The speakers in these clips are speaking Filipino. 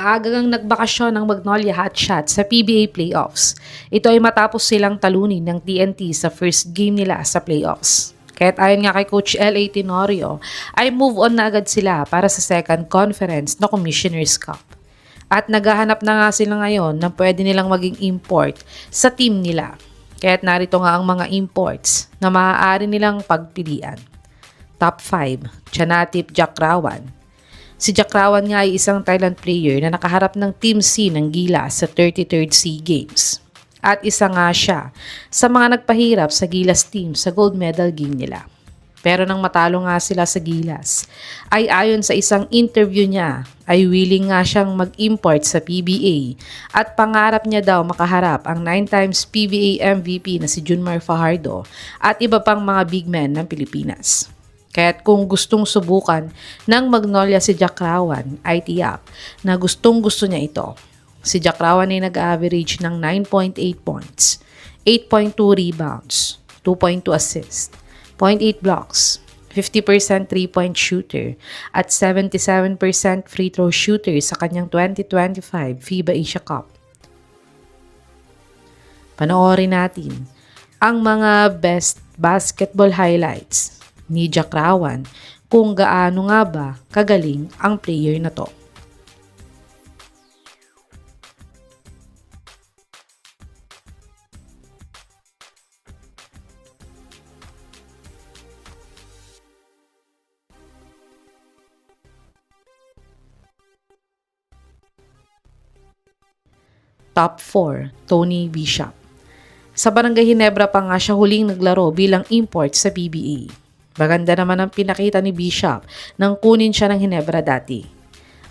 Maagang nagbakasyon ng Magnolia Hotshots sa PBA playoffs. Ito ay matapos silang talunin ng TNT sa first game nila sa playoffs. Kaya't ayon nga kay Coach L.A. Tenorio, ay move on na agad sila para sa second conference na Commissioner's Cup. At naghahanap na nga sila ngayon na pwede nilang maging import sa team nila. Kaya't narito nga ang mga imports na maaari nilang pagpilian. Top 5, Chanatip Jakrawan. Si Jakrawan nga ay isang Thailand player na nakaharap ng Team C ng Gilas sa 33rd SEA Games. At isa nga siya sa mga nagpahirap sa Gilas team sa gold medal game nila. Pero nang matalo nga sila sa Gilas, ay ayon sa isang interview niya, ay willing nga siyang mag-import sa PBA at pangarap niya daw makaharap ang 9 times PBA MVP na si Junmar Fajardo at iba pang mga big men ng Pilipinas. Kaya't kung gustong subukan ng Magnolia si Jakrawan ay tiyak na gustong-gusto niya ito. Si Jakrawan ay nag-average ng 9.8 points, 8.2 rebounds, 2.2 assists, 0.8 blocks, 50% 3-point shooter at 77% free throw shooter sa kanyang 2025 FIBA Asia Cup. Panoorin natin ang mga best basketball highlights ni Jakrawan kung gaano nga ba kagaling ang player na to. Top 4, Tony Bishop. Sa Barangay Ginebra pa nga siya huling naglaro bilang import sa PBA. Maganda naman ang pinakita ni Bishop nang kunin siya ng Ginebra dati.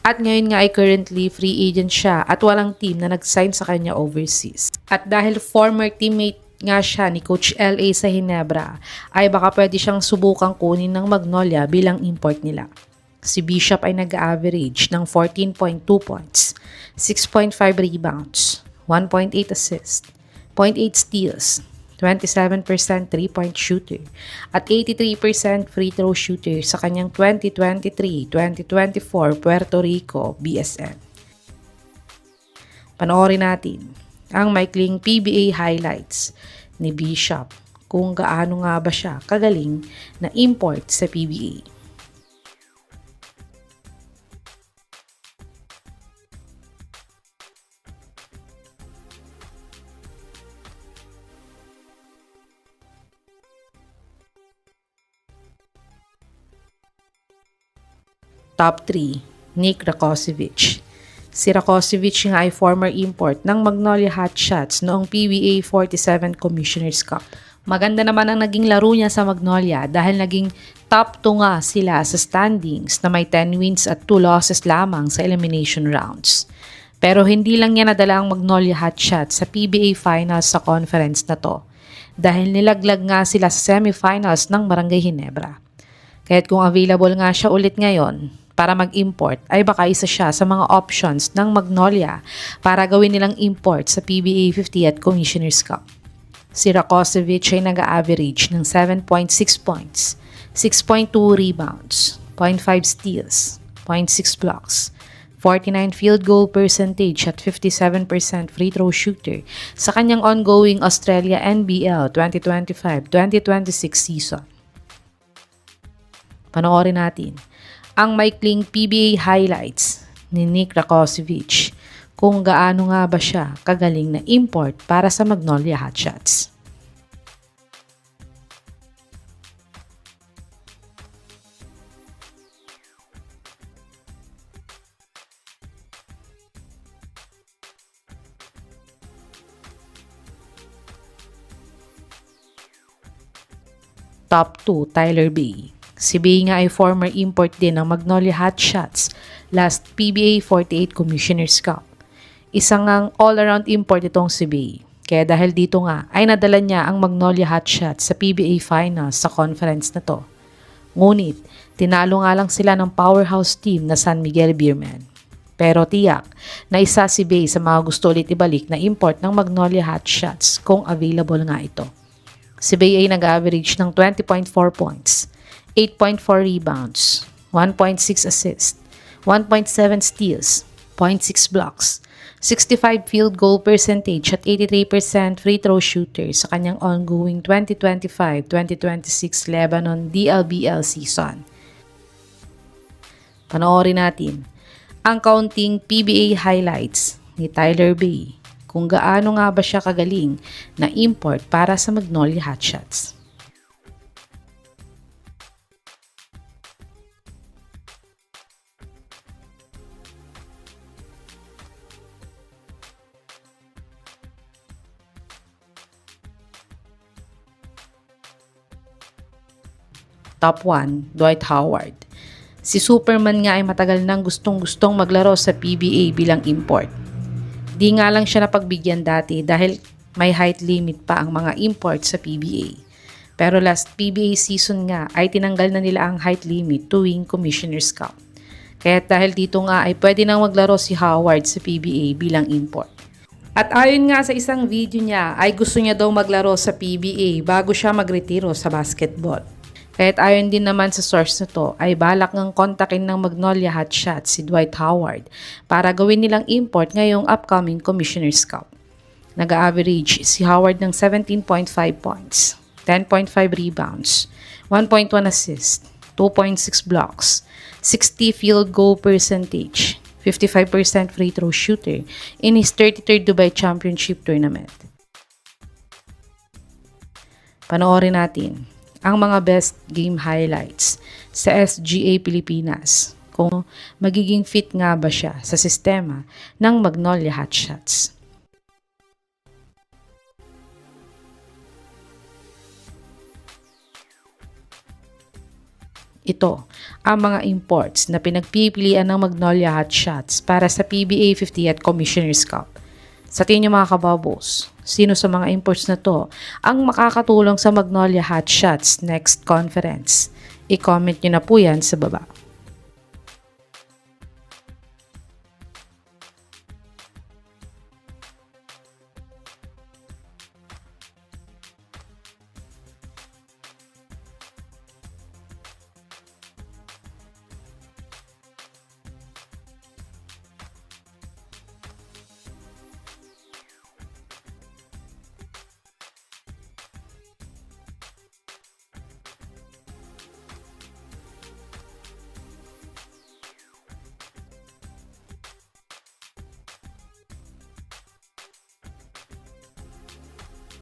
At ngayon nga ay currently free agent siya at walang team na nag-sign sa kanya overseas. At dahil former teammate nga siya ni Coach L.A. sa Ginebra, ay baka pwede siyang subukang kunin ng Magnolia bilang import nila. Si Bishop ay nag-average ng 14.2 points, 6.5 rebounds, 1.8 assists, 0.8 steals, 27% 3-point shooter at 83% free throw shooter sa kanyang 2023-2024 Puerto Rico BSN. Panoorin natin ang maikling PBA highlights ni Bishop kung gaano nga ba siya kagaling na import sa PBA. Top 3, Nick Rakocevic. Si Rakocevic nga ay former import ng Magnolia Hotshots noong PBA 47 Commissioner's Cup. Maganda naman ang naging laro niya sa Magnolia dahil naging top 2 nga sila sa standings na may 10 wins at 2 losses lamang sa elimination rounds. Pero hindi lang niya nadala ang Magnolia Hotshots sa PBA Finals sa conference na to dahil nilaglag nga sila sa semifinals ng Barangay Ginebra. Kaya't kung available nga siya ulit ngayon para mag-import ay baka isa siya sa mga options ng Magnolia para gawin nilang import sa PBA 50th Commissioner's Cup. Si Rakocevic ay nag-average ng 7.6 points, 6.2 rebounds, 0.5 steals, 0.6 blocks, 49 field goal percentage at 57% free throw shooter sa kanyang ongoing Australia NBL 2025-2026 season. Panoorin natin ang maikling PBA highlights ni Nick Rakocevic kung gaano nga ba siya kagaling na import para sa Magnolia Hotshots. Top 2, Tyler Bay. Si Bay nga ay former import din ng Magnolia Hotshots last PBA 48 Commissioner's Cup. Isang ngang all-around import itong si Bay. Kaya dahil dito nga ay nadala niya ang Magnolia Hotshots sa PBA Finals sa conference na to. Ngunit, tinalo nga lang sila ng powerhouse team na San Miguel Beermen. Pero tiyak na isa si Bay sa mga gusto ulit ibalik na import ng Magnolia Hotshots kung available nga ito. Si Bay ay nag-average ng 20.4 points, 8.4 rebounds, 1.6 assists, 1.7 steals, 0.6 blocks, 65 field goal percentage at 83% free throw shooter sa kanyang ongoing 2025-2026 Lebanon DLBL season. Panoorin natin ang kaunting PBA highlights ni Tyler Bay kung gaano nga ba siya kagaling na import para sa Magnolia Hotshots. Top 1, Dwight Howard. Si Superman nga ay matagal nang gustong-gustong maglaro sa PBA bilang import. Di nga lang siya napagbigyan dati dahil may height limit pa ang mga import sa PBA. Pero last PBA season nga ay tinanggal na nila ang height limit tuwing Commissioner's Cup. Kaya dahil dito nga ay pwede nang maglaro si Howard sa PBA bilang import. At ayon nga sa isang video niya ay gusto niya daw maglaro sa PBA bago siya magretiro sa basketball. Kahit ayon din naman sa source na to ay balak ngang kontakin ng Magnolia Hotshots si Dwight Howard para gawin nilang import ngayong upcoming Commissioner's Cup. Nag-average si Howard ng 17.5 points, 10.5 rebounds, 1.1 assist, 2.6 blocks, 60 field goal percentage, 55% free throw shooter in his 33rd Dubai Championship Tournament. Panoorin natin ang mga best game highlights sa SGA Pilipinas kung magiging fit nga ba siya sa sistema ng Magnolia Hotshots. Ito ang mga imports na pinagpipilian ng Magnolia Hotshots para sa PBA 50th Commissioner's Cup. Sa tingin niyo mga kababos, sino sa mga imports na to ang makakatulong sa Magnolia Hotshots next conference? I-comment niyo na po yan sa baba.